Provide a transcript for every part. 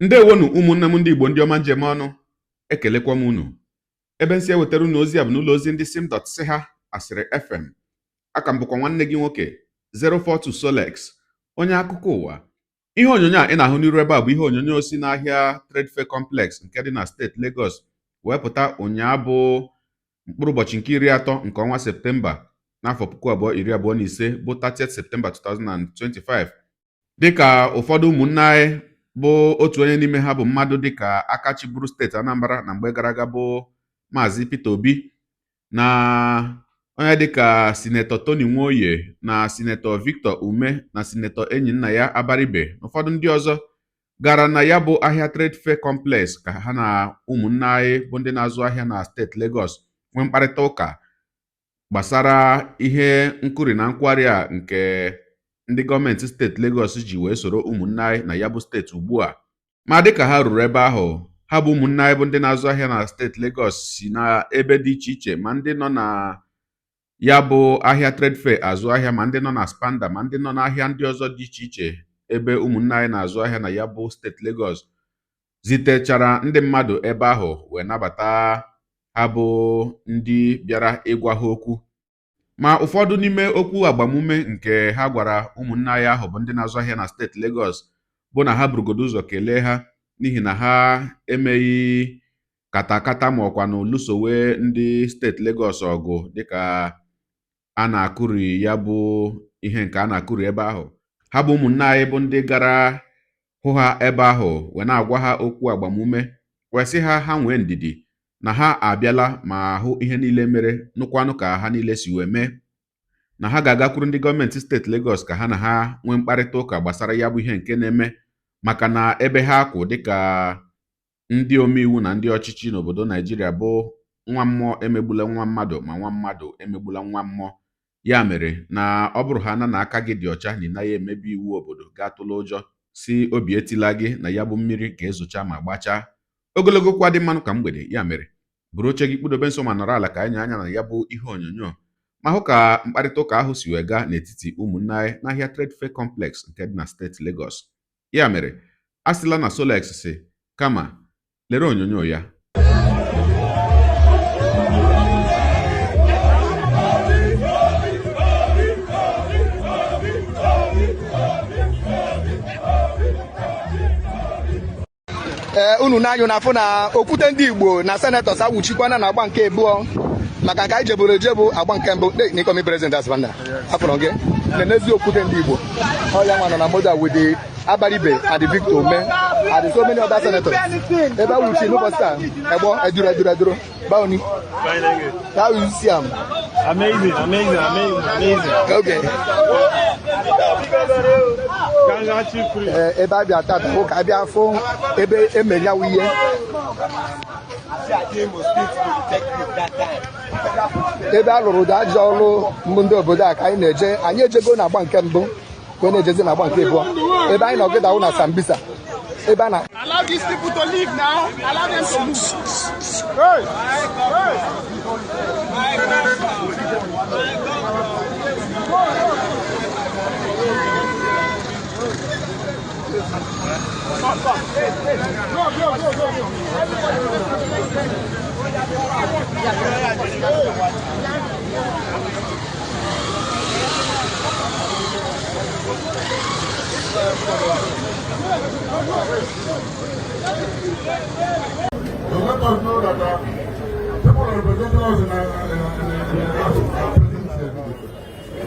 Ndewonu ụmụnne m ndị Igbo ndị ọma njem ọnụ, ekelekwa m unu. Ebe nsi ewetara unu ozi a bụ n'ụlọ ozi ndị sim.si ha asịrị FM. Aka m bụkwa nwanne gị nwoke 042 Solex, onye akụkọ ụwa. Ihe onyonyo a ị na-ahụ n'iru ebe a bụ ihe onyonyo si n'ahịa Trade Fair Complex nke dị na steeti Lagos wee pụta ụnyaa bụ mkpụrụ ụbọchị nke 30 nke ọnwa Septemba n'afọ 2025 bụ 30th September 2025. Dịka ụfọdụ ụmụnne anyị bụ otu onye n'ime ha bụ mmadụ dịka aka chịburu steeti Anambra na mgbe gara aga bụ Maazị Peter Obi, na onye dịka Sinetọ Tony Nwoye na Sinetọ Victor Ume na Sinetọ Enyinaya Abaribe na ụfọdụ ndị ọzọ gara na ya bụ ahịa Trade Fair Complex ka ha na ụmụnne anyị bụ ndị na-azụ ahịa na steeti Lagos nwee mkparịta ụka gbasara ihe nkụri na nkwari a nke ndị gọọmenti steeti Lagos ji wee soro ụmụnne anyị na ya bụ steeti ugbu a. Ma dịka ha ruru ebe ahụ, ha bụ ụmụnne anyị bụ ndị na-azụ ahịa na steeti Lagos si na ebe dị iche iche, ma ndị nọ na ya bụ ahịa Trade Fair azụ ahịa, ma ndị nọ na Spanda, ma ndị nọ n'ahịa ndị ọzọ dị iche iche ebe ụmụnne anyị na-azụ ahịa na ya bụ steeti Lagos, zitechara ndị mmadụ ebe ahụ wee nabata ha bụ ndị bịara ịgwa ha okwu. Ma ụfọdụ n'ime okwu agbamume nke ha gwara ụmụnne anyị ahụ bụ ndị na-azụ ahịa na steeti Lagos bụ na ha burugodo ụzọ kelee ha n'ihi na ha emeghị katakata ma ọkwa na lụsowe ndị steeti Lagos ọgụ dịka a na-akụri ya bụ ihe nke a na-akụri ebe ahụ. Ha bụ ụmụnne anyị bụ ndị gara hụ ha ebe ahụ wee na-agwa ha okwu agbamume wee sị ha nwee ndidi na ha abịala ma hụ ihe niile mere, nụkwanụ ka ha niile si wee mee, na ha ga-agakwuru ndị gọọmenti steeti Lagos ka ha na ha nwee mkparịta ụka gbasara ya bụ ihe nke na-eme, maka na ebe ha kwụ dịka ndị omeiwu na ndị ọchịchị n'obodo Naijiria bụ nwa mmụọ emegbula nwa mmadụ ma nwa mmadụ emegbula nwa mmụọ. Ya mere na ọ bụrụ ha na aka gị dị ọcha na ị naghị emebi iwu obodo, ga-atụla ụjọ si obi etila gị na ya bụ mmiri ga-ezocha ma gbachaa. Ogologo kwa dị mmanụ ka mgbede. Ya mere buru oche gị kpụdobe nso ma nọrọ ala ka anyị anya na ya bụ ihe onyonyo ma hụ ka mkparịta ụka ahụ si wee gaa n'etiti ụmụnne anyị n'ahịa Trade Fair Complex nke dị na steeti Lagos. Ya mere a sịla na Solex si kama lere onyonyo ya. Unu na-anyụ n'afọ na okwute ndị Igbo na senatọs awụchikwana na agba nke abụọ maka nke anyị jeburu ejebu agba nke mbụ n'ikomi prezident Asbanda afọrọ gị n'ezi okwute ndị Igbo. Ọ ya nwa nọ na moda with the Abaribe and the Victor Ume and so many other senators. Ebe awụchi n'ụbọchị a egbo eduru baoni. How you see am? Amazing. Okay. Ebe abịa tata hụ ka abịa afọ ebe emenyawu ihe. Ebe a lụrụ ụda ajọ ọrụ mbụ ndị obodo a ka anyị na-eje, anyị ejego na agba nke mbụ ka na-ejezi na agba nke abụọ. Ebe anyị nọgide ahụ na Sambisa ebe a na allow these people to leave now. Allow them to move. Hey! So let us know that people are representing us in the House of Representatives.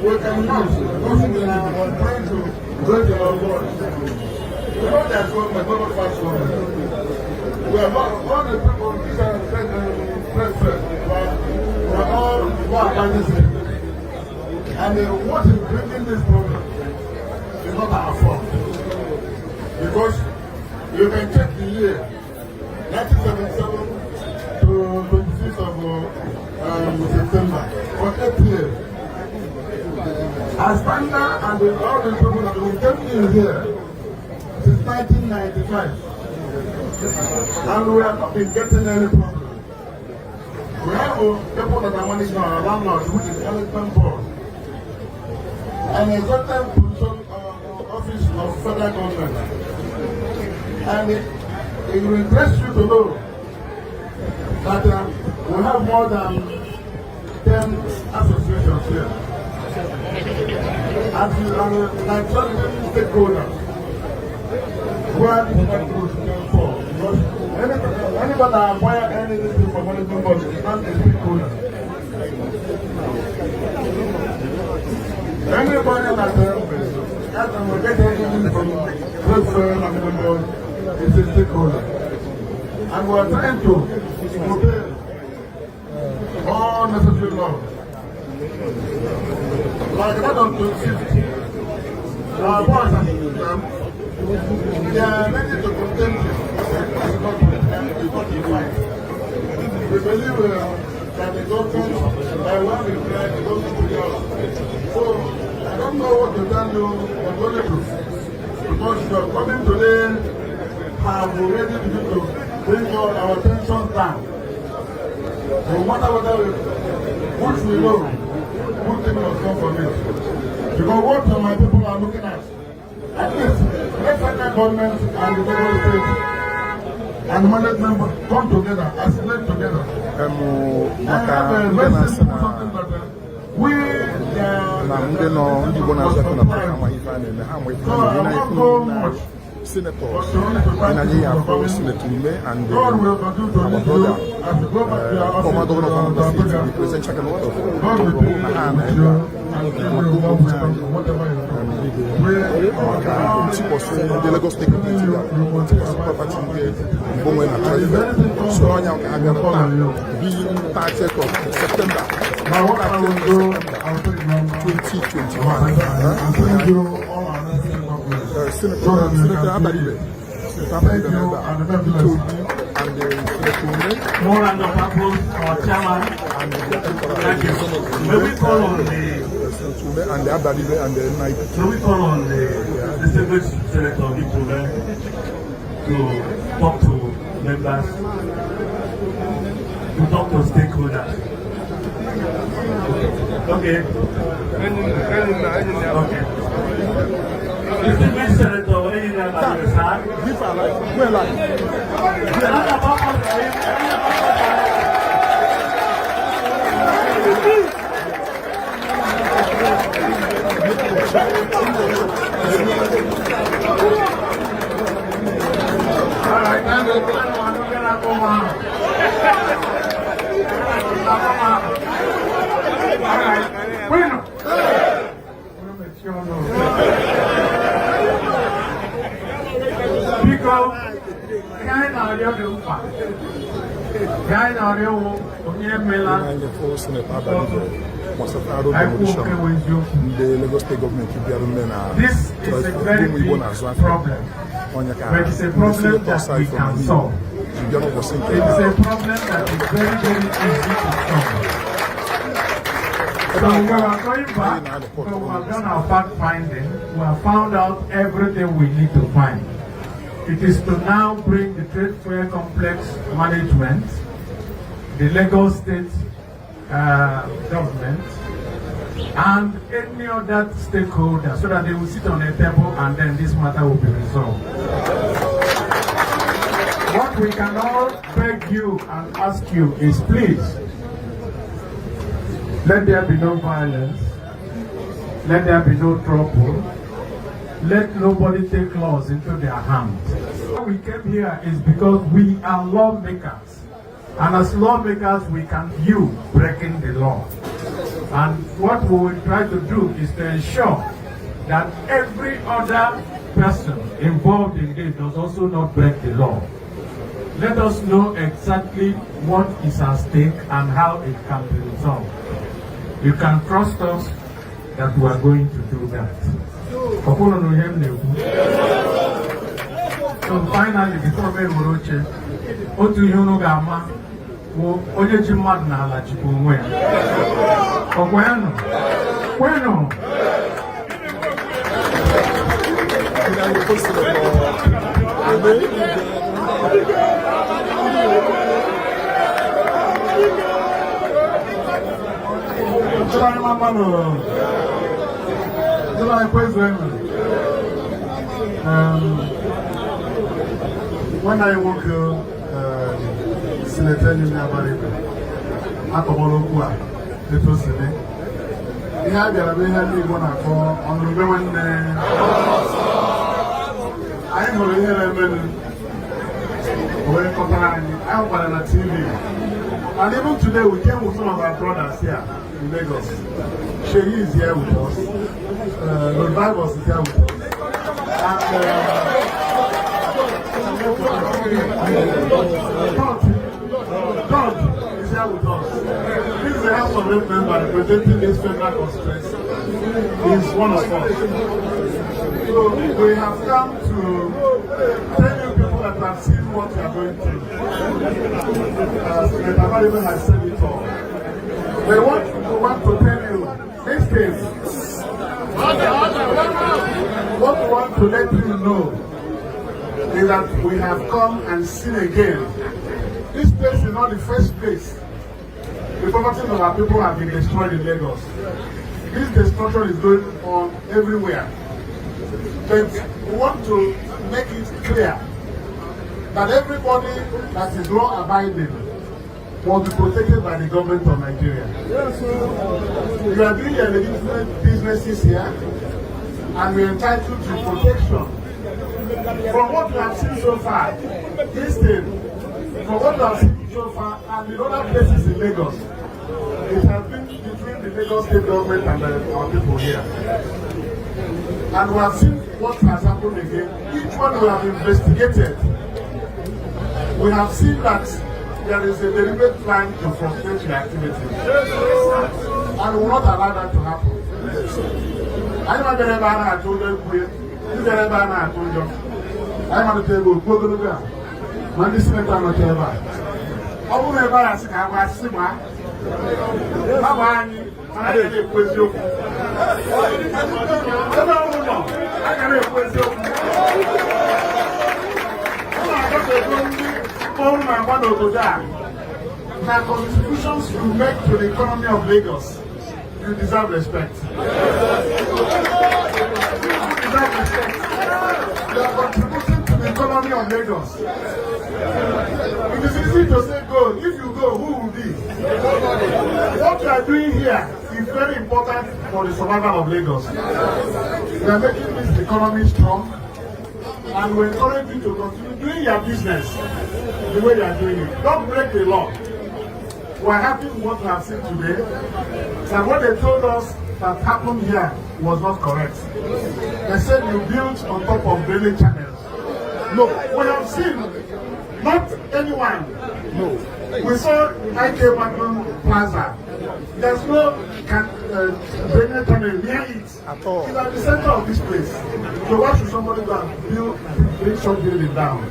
We can use nothing trying to break our voice. We know that government, not fast government. We are all the people who are president, we are all workers. And what is bringing this problem is not our fault. Because you can check the year 1977 to 26th of September for 8 years. Asbanda and all the people that have been here since 1995. And we have not been getting any problem. We have people that are managing our landlords, which is Elephant Board. And a certain position office of federal government. And it will interest you to know that we have more than 10 associations here. And you are like stakeholders who are different groups for. Because anybody that acquire anything from management body is not a stakeholder. Anybody that will get anything from welfare management board is a stakeholder. And we are trying to obey all necessary laws. Like that on 25th, our boys have they are ready to contend we believe that the government, by one reply, the government will help. So, I don't know what you can do, we're going to do. Because you are coming today, have already begun to bring all our tensions down. No matter whether which we know, good thing will come from it. Because what my people are looking at least let federal government and the federal state and management come together, assimilate together. And have a very simple something that we ndị nọ ndị Igbo na-azụ na program ife a na-eme ha nwere na senator anyị ya afọ senator Ume and our brother former governor of Anambra State, the presidential candidate of na ha maka ntikọsị ndị Lagos State Government ntikọsị property nke Mbonwe na president so onye ka ha bịara taa bi 30th of September 2021 Senator Abadibe, more than the purpose, our chairman, thank you. May we call on the Abadibe and the night. May we call on the distinguished senator of Ipobe to talk to members, to talk to stakeholders. Okay. Distinguished senator, the Lagos State government this is a very big problem, but it's a problem that we can solve. It's a problem that is very, very easy to solve. So we are going back, so we have done our fact finding, we have found out everything we need to find. It is to now bring the Trade Fair Complex management, the Lagos State government, and any other stakeholder so that they will sit on a table and then this matter will be resolved. What we can all beg you and ask you is please, let there be no violence, let there be no trouble, let nobody take laws into their hands. Why we came here is because we are lawmakers. And as lawmakers, we can view breaking the law. And what we will try to do is to ensure that every other person involved in this does also not break the law. Let us know exactly what is at stake and how it can be resolved. You can trust us that we are going to do that. So finally, before we go, otu ihe unu ga-ama onye ji mmadụ n'ala jikwa onwe ya. Ọkwenụ? Kwenụ? when I walk Senator in America, Akomolokua, the first day. He had the Arabian one I call on the women. I know the women when I'm on TV. And even today, we came with some of our brothers here in Lagos. Sheyi is here with us. Revival is here with us. And God is here with us. This is the House of Rep member representing this federal constituency. He is one of us. So we have come to tell you people that have seen what we are going through. Senator Abaribe has said it all. We want to tell you this case. What we want to let you know is that we have come and seen again. This place is not the first place. The properties of our people have been destroyed in Lagos. This destruction is going on everywhere. But we want to make it clear that everybody that is law-abiding must be protected by the government of Nigeria. You are doing your legitimate businesses here, and we are entitled to protection. From what we have seen so far, this thing, from what we have seen so far, and in other places in Lagos, it has been between the Lagos state government and our people here. And we have seen what has happened again. Each one we have investigated. We have seen that there is a deliberate plan to frustrate the activity. And we will not allow that to happen. I know that I told them, I told you. I'm on the table, go to the ground. Man, this is not on the table. I will never ask how I see my. I can't live with you. Now, contributions you make to the economy of Lagos, you deserve respect. You deserve respect. You are contributing to the economy of Lagos. It is easy to say go. If you go, who will be? What you are doing here is very important for the survival of Lagos. We are making this economy strong, and we encourage you to continue doing your business the way you are doing it. Don't break the law. We are happy with what we have seen today. And what they told us that happened here was not correct. They said you built on top of drainage channels. No, we have seen not anyone. No. We saw IK Magnum Plaza. There's no drainage channel near it. At all. It's at the center of this place. So why should somebody go and bring some building down?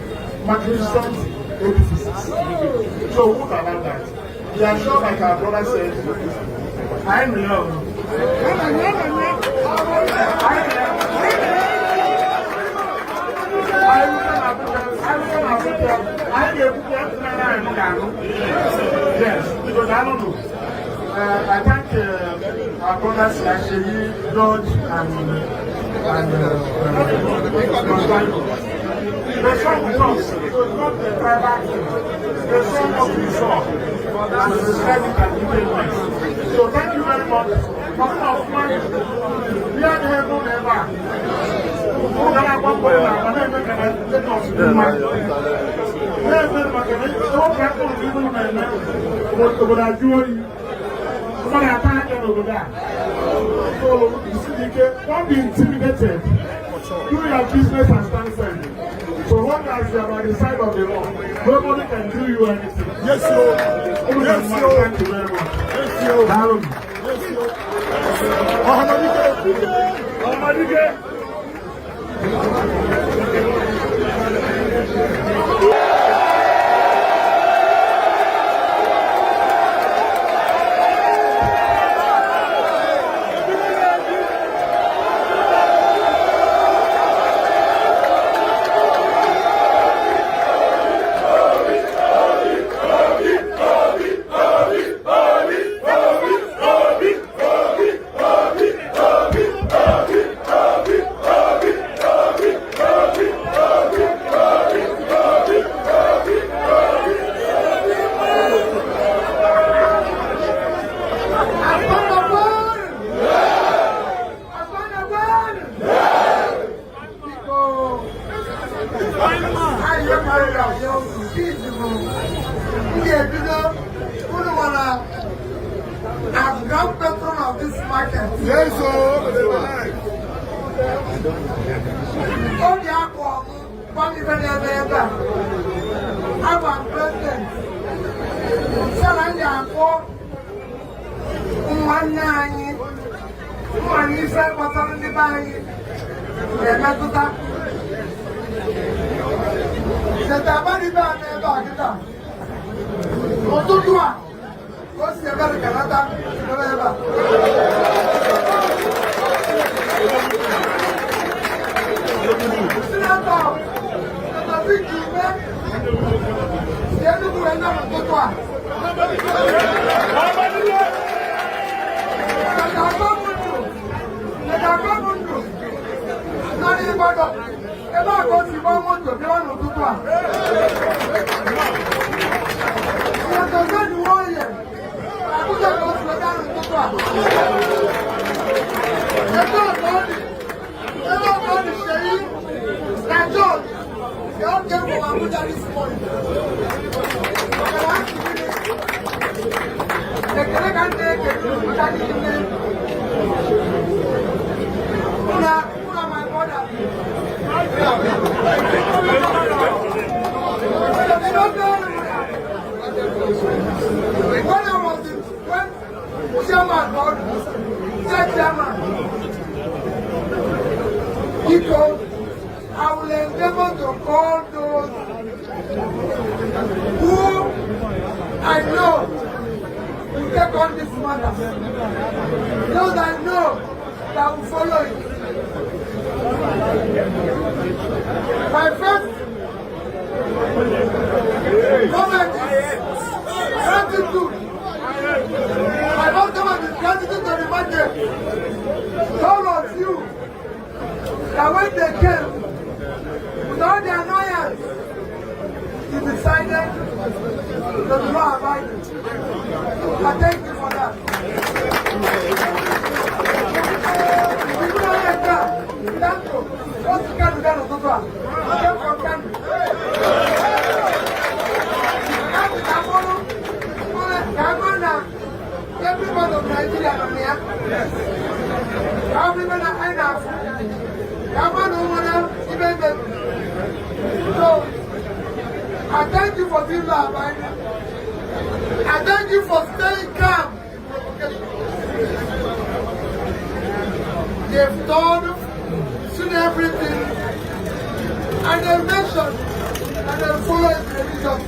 Magnificent edifices. So who can allow that? We are sure, like our brother said, I know. Yes, because I don't know. I thank our brothers actually, George and they saw with us. It was not the tribal thing. They saw what we saw. And they said it and it. So thank you very much. Nothing of money. We are the heaven ever. Who can I walk with now? And then can I take us to do my don't have to do what I do. Somebody attack them over there. So you see, don't be intimidated. Do your business and stand firm. So long as you are on the side of the law, nobody can do you anything. Yes, Lord. Yes, Lord. Thank you very much. Yes, Lord. I'm grand patron of this market. Yes, sir. All the alcohol, one even ever. I'm a president. Salary for 1 9. One is what's on the buy. The Tabari Band never. Otutua. What's the American? I will endeavor to call those who I know will take on this matter. Those I know that will follow it. My first comment is gratitude. My first comment is gratitude to the market. All of you that when they came, with all the annoyance, he decided to be law abiding. I thank you for that. Everybody of Nigeria, so, I thank you for being law abiding. I thank you for staying calm. They've done, seen everything, and they've mentioned, and they've followed the religion.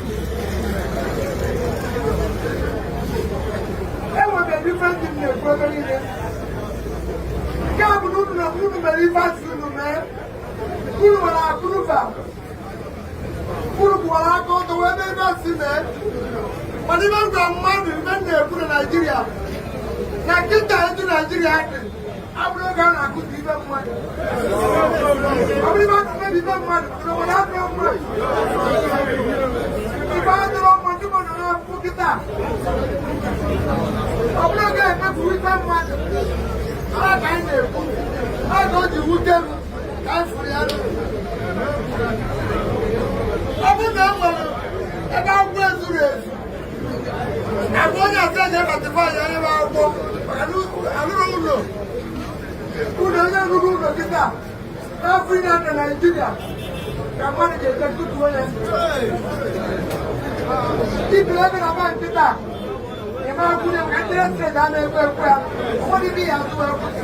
There was a different thing in the program here. But even the man when they put in Nigeria, Nigeria into Nigeria, I'm not going to give them money. I'm not going to give them money. So what happened? If I don't want to go to Pukita, I'm not going to give them money. I don't do them. I'm for the other. I'm not about where to raise. I'm going to tell them at the fire. I don't know. Who doesn't know the guitar? Africa and Nigeria. Come on, get a good one. Keep living about guitar. If I could have interested, I never will. What did he have to work with?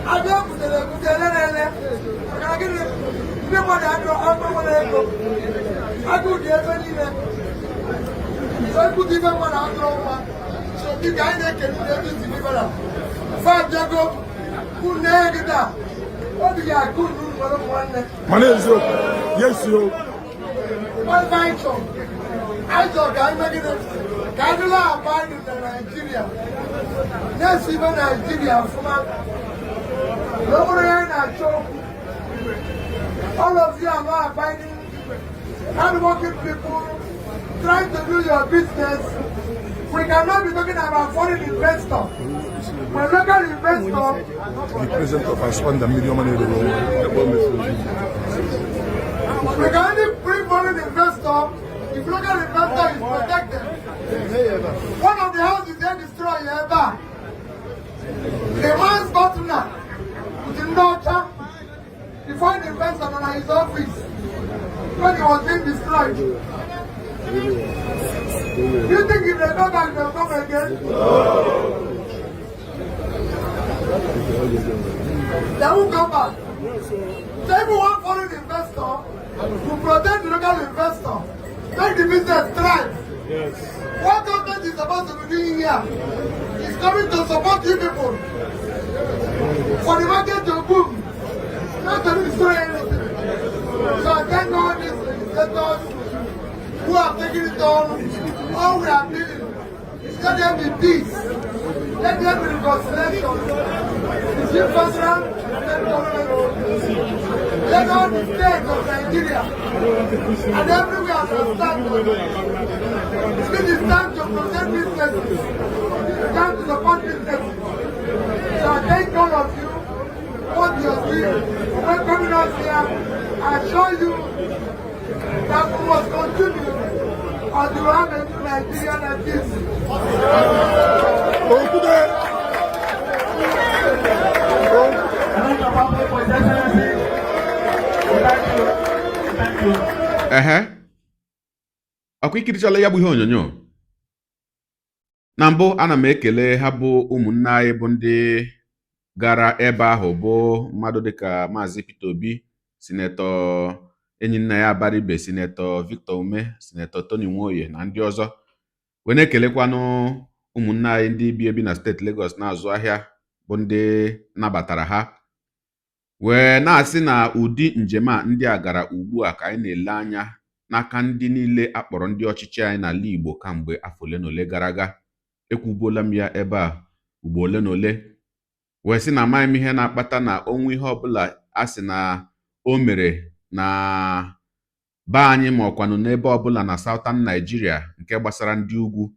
I don't know. I get it. You want to go. I do the other. So I could even want to go. So the guy that can do everything. Five Jago, who negative that. What do you have good room for one? My name is you. Yes, you. What bank shop? I thought I'm making it. Canada abide in Nigeria. Yes, even Nigeria. Nobody in our show. All of you are not abiding. Hard-working people trying to do your business. We cannot be talking about foreign investors. When local investors, The president of Aswan, the million money in the world. We can only bring foreign investor if local investor is protected. One of the houses they destroy ever. The man's partner with the daughter, he found the investor on his office when he was being destroyed. Do you think if they go back, they'll come again? They won't come back. So everyone foreign investor to protect the local investor, make the business thrive. Yes. What government is supposed to be doing here is coming to support you people for the market to boom, not to destroy anything. So I thank all these legislators who have taken it on. All we are doing is let there be peace, let there be reconciliation between federal and state government. Let all the states of Nigeria and everywhere understand it's time to protect businesses, it's time to support businesses. So I thank all of you, what you are doing, for coming out here. I assure you that we must continue or to have a new Nigeria like this. Ọkwa ikirichala ya bụ ihe onyonyo. Na mbụ ana m ekele ha bụ ụmụnne anyị bụ ndị gara ebe ahụ, bụ mmadụ dịka Maazị Peter Obi, Sinetọ Enyinaya Abaribe, Sinetọ Victor Ume, Sinetọ Tony Nwoye na ndị ọzọ. Wee na-ekelekwanụ ụmụnne anyị ndị bi ebi na steeti Lagos na-azụ ahịa bụ ndị nabatara ha. Wee na-asị na ụdị njem a ndị a gara ugbu a ka anyị na-ele anya n'aka ndị niile akpọrọ ndị ọchịchị anyị n'ala Igbo kamgbe afọ ole na ole gara aga. Ekwubuola m ya ebe a ugbo ole na ole, wee sị na amaghị m ihe na-akpata na onwe ihe ọbụla a sị na o mere na be anyị ma ọkwanụ n'ebe ọbụla na Southern Nigeria nke gbasara ndị ugwu.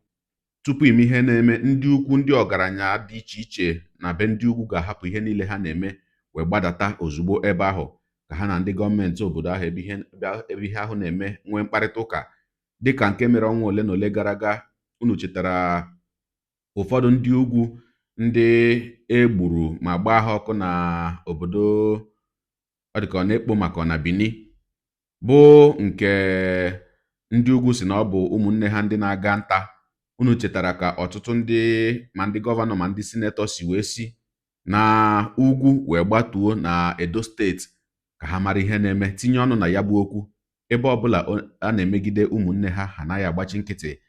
Tupu ime ihe na-eme, ndị ukwu ndị ọgaranya dị iche iche na be ndị ugwu ga-ahapụ ihe niile ha na-eme wee gbadata ozugbo ebe ahụ ka ha na ndị gọọmenti obodo ahụ ebe ihe ahụ na-eme nwee mkparịta ụka, dịka nke mere ọnwa ole na ole gara aga. Unu chetara ụfọdụ ndị ugwu ndị egburu ma gbaa ha ọkụ na obodo ọ dịka ọ na-ekpo maka ọ na Bini, bụ nke ndị ugwu si na ọ bụ ụmụnne ha ndị na-aga nta. Unu chetara ka ọtụtụ ndị ma ndị gọvanọ ma ndị sinetọ si wee si na ugwu wee gbatuo na Edo steeti ka ha mara ihe na-eme, tinye ọnụ na ya bụ okwu. Ebe ọbụla a na-emegide ụmụnne ha, ha anaghị agbachi nkịtị,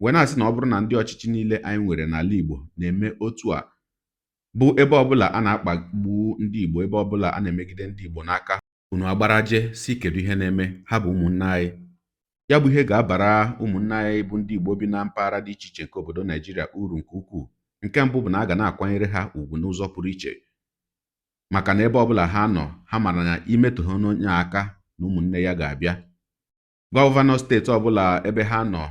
wee na-asị na ọ bụrụ na ndị ọchịchị niile anyị nwere n'ala Igbo na-eme otu a, bụ ebe ọbụla a na-akpagbu ndị Igbo, ebe ọbụla a na-emegide ndị Igbo n'aka, unu agbaraje si kedu ihe na-eme, ha bụ ụmụnne anyị. Ya bụ ihe ga-abara ụmụnne anyị bụ ndị Igbo bi na mpaghara dị iche iche nke obodo Naijiria uru nke ukwuu. Nke mbụ bụ na a ga na-akwanyere ha ugwu n'ụzọ pụrụ iche, maka na ebe ọbụla ha nọ, ha mara na imetụ ha n'onye aka na ụmụnne ya ga-abịa. Gọvanọ steeti ọbụla ebe ha nọ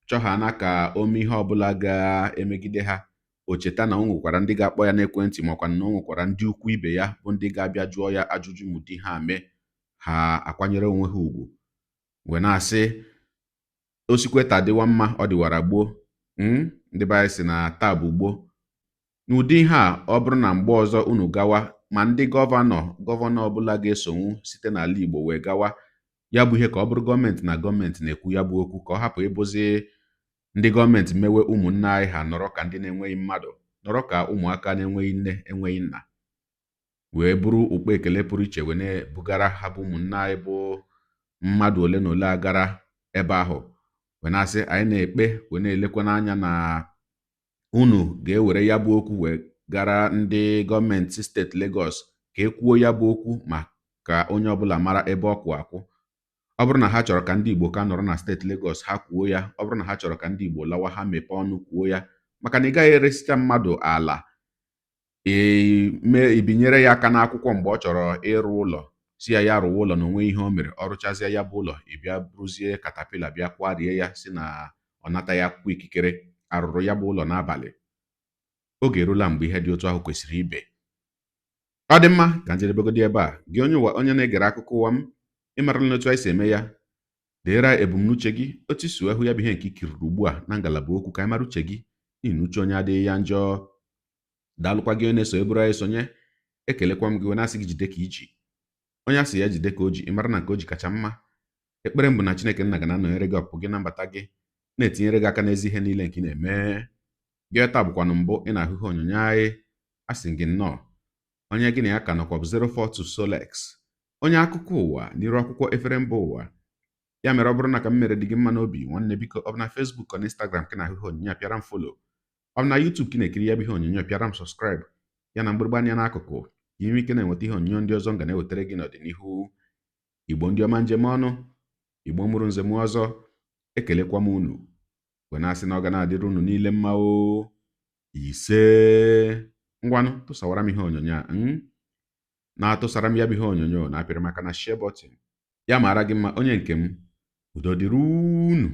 chọghana ka o mee ihe ọbụla ga-emegide ha, o cheta na o nwekwara ndị ga-akpọ ya n'ekwentị, makwa na o nwekwara ndị ukwu ibe ya bụ ndị ga-abịa jụọ ya ajụjụ mụdị ha mee, ha akwanyere onwe ha ugwu. Wee na-asị osikweta dịwa mma ọ dịwara gboo. Ndị be anyị si na taa bụ gboo. N'ụdị ihe a, ọ bụrụ na mgbe ọzọ unu gawa, ma ndị gọvanọ ọbụla ga-esonwu site n'ala Igbo wee gawa, ya bụ ihe ka ọ bụrụ gọọmenti na gọọmenti na-ekwu ya bụ okwu, ka ọ hapụ ịbụzi ndị gọọmenti mewe ụmụnne anyị ha nọrọ ka ndị na-enweghị mmadụ, nọrọ ka ụmụaka na-enweghị nne enweghị nna, wee bụrụ ukpe ekele pụrụ iche wee na-ebugara ha bụ ụmụnne anyị bụ mmadụ ole na ole agara ebe ahụ. Wee na-asị anyị na-ekpe wee na-elekwa n'anya na unu ga-ewere ya bụ okwu wee gara ndị gọọmenti steeti Lagos ka e kwuo ya bụ okwu, ma ka onye ọbụla mara ebe ọ kwụ akwụ. Ọ bụrụ na ha chọrọ ka ndị Igbo ka nọrọ na steeti Lagos, ha kwuo ya. Ọ bụrụ na ha chọrọ ka ndị Igbo lawa, ha mepee ọnụ kwuo ya. Maka na ị gaghị eresịcha mmadụ ala ibinyere ya aka n'akwụkwọ mgbe ọ chọrọ ịrụ ụlọ, si ya rụwa ụlọ na onwe ihe o mere, ọ rụchazie ya bụ ụlọ, ịbịa bụrụzie katapila bịa kwarie ya si na ọ nata ya akwụkwọ ikikere, arụrụ ya bụ ụlọ n'abalị. Oge erula mgbe ihe dị otu ahụ kwesịrị ibe. Ọ dị mma ka njedebegodi ebe a. Gị onye na-egere akụkọ ụwa m, ịmarala n'otu anyị si eme ya deere ebumnuche gị otu isi hụ ya bụ ihe nke ikiriri ugbu a na ngalaba okwu ka anyị mara uche gị n'ihi na uche onye adịghị ya njọ. Daalụkwa gị onye na-eso eburu anyị sonye. Ekelekwa m gị na-asị gị jide ka iji onye asị ya jide ka o ji ịmara na nke o ji kacha mma. Ekpere m bụ na Chineke nna ga na-anọnyere gị ọpụpụ gị na mbata gị na-etinyere gị aka n'ezi ihe niile nke ị na-eme. Gị taa bụkwanụ mbụ ị na-ahụ ihe onyonyo anyị, asị gị nnọọ. Onye gị na ya ka nọkwa bụ 042 Solex, onye akụkọ ụwa n'iru akwụkwọ efere mba ụwa. Ya mere ọ bụrụ na ka m mere dị gị mma n'obi nwanne, biko ọ bụ na Facebook ọ na Instagram ka na-ahụ ihe onyonyo apịara m follow, ọ bụ na YouTube ka na-ekiri ya bụ ihe onyonyo apịara m subscribe, ya na mgbịrịgba anya n'akụkụ ka inwe ike na-enweta ihe onyonyo ndị ọzọ m ga na-ewetara gị n'ọdịnihu. Igbo ndị ọma njem ọnụ, Igbo mụrụ nze m ọzọ, ekelekwa m unu wee na-asị na ọ ga na-adịrị unu niile mma o. Ise ngwanụ tụsawara m ihe onyonyo a na-atụsara m ya bụ ihe onyonyo na-apịrị maka na share button. Ya mara gị mma onye nke m, udo dịrị unu.